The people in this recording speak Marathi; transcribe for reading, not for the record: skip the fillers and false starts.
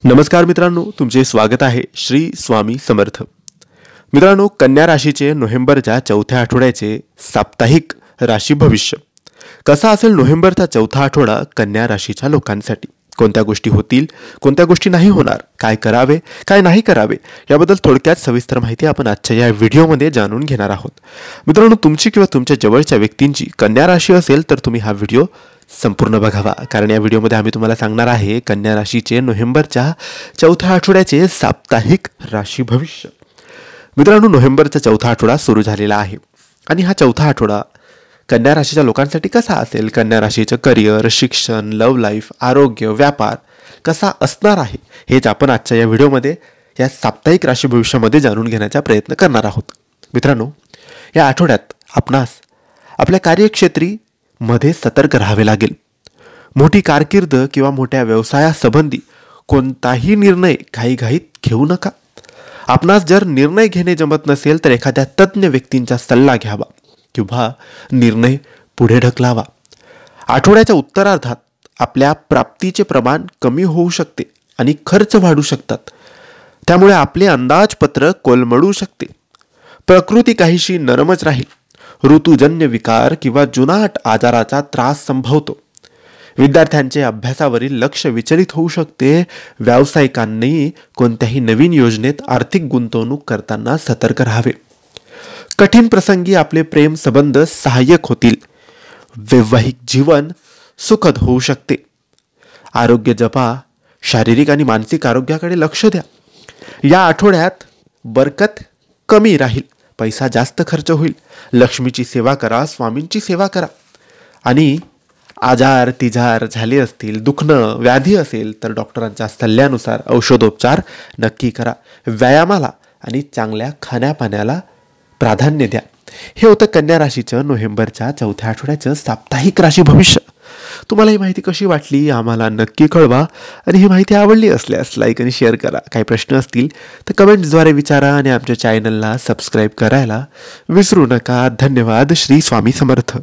नमस्कार मित्रांनो, तुमचे स्वागत आहे श्री स्वामी समर्थ. मित्रांनो, कन्या राशीचे नोव्हेंबरच्या चौथ्या आठवड्याचे साप्ताहिक राशी भविष्य कसा असेल. नोव्हेंबरचा चौथा आठवडा कन्या राशीच्या लोकांसाठी कोणत्या गोष्टी होतील, कोणत्या गोष्टी नाही होणार, काय करावे, काय नाही करावे याबद्दल थोडक्यात सविस्तर माहिती आपण आजच्या या व्हिडिओमध्ये जाणून घेणार आहोत. मित्रांनो, तुमची किंवा तुमच्या जवळच्या व्यक्तींची कन्या राशी असेल तर तुम्ही हा व्हिडिओ संपूर्ण बघावा, कारण या व्हिडिओमध्ये आम्ही तुम्हाला सांगणार आहे कन्या राशीचे नोव्हेंबरच्या चौथ्या आठवड्याचे साप्ताहिक राशी भविष्य. मित्रांनो, नोव्हेंबरचा चौथा आठवडा सुरू झालेला आहे आणि हा चौथा आठवडा कन्या राशीच्या लोकांसाठी कसा असेल, कन्या राशीचं करिअर, शिक्षण, लव्ह लाईफ, आरोग्य, व्यापार कसा असणार आहे हेच आपण आजच्या या व्हिडिओमध्ये या साप्ताहिक राशी भविष्यामध्ये जाणून घेण्याचा प्रयत्न करणार आहोत. मित्रांनो, या आठवड्यात आपणास आपल्या कार्यक्षेत्री मध्ये सतर्क राहावे लागेल. मोठी कारकीर्द किंवा मोठ्या व्यवसायासंबंधी कोणताही निर्णय घाईघाईत घेऊ नका. आपणास जर निर्णय घेणे जमत नसेल तर एखाद्या तज्ज्ञ व्यक्तींचा सल्ला घ्यावा किंवा निर्णय पुढे ढकलावा. आठवड्याच्या उत्तरार्धात आपल्या प्राप्तीचे प्रमाण कमी होऊ शकते आणि खर्च वाढू शकतात. त्यामुळे आपले अंदाजपत्रक कोलमडू शकते. प्रकृती काहीशी नरमच राहील. ऋतूजन्य विकार किंवा जुनाट आजाराचा त्रास संभवतो. विद्यार्थ्यांचे अभ्यासावरील लक्ष विचलित होऊ शकते. व्यावसायिकांनी कोणत्याही नवीन योजनेत आर्थिक गुंतवणूक करताना सतर्क राहावे. कठीण प्रसंगी आपले प्रेम संबंध सहाय्यक होतील. वैवाहिक जीवन सुखद होऊ शकते. आरोग्य जपा. शारीरिक आणि मानसिक आरोग्याकडे लक्ष द्या. या आठवड्यात बरकत कमी राहील. पैसा जास्त खर्च होईल. लक्ष्मीची सेवा करा, स्वामींची सेवा करा. आणि आजार तिजार झाले असतील, दुखणं व्याधी असेल तर डॉक्टरांच्या सल्ल्यानुसार औषधोपचार नक्की करा. व्यायामाला आणि चांगल्या खाण्यापाण्याला प्राधान्य द्या. हे होतं कन्या राशीचं नोव्हेंबरच्या चौथ्या आठवड्याचं साप्ताहिक राशी भविष्य. तुम्हाला ही माहिती कशी वाटली आम्हाला नक्की कळवा आणि ही माहिती आवडली असल्यास लाईक आणि शेअर करा. काही प्रश्न असतील तर कमेंट्सद्वारे विचारा आणि आमच्या चॅनलला सबस्क्राईब करायला विसरू नका. धन्यवाद. श्री स्वामी समर्थ.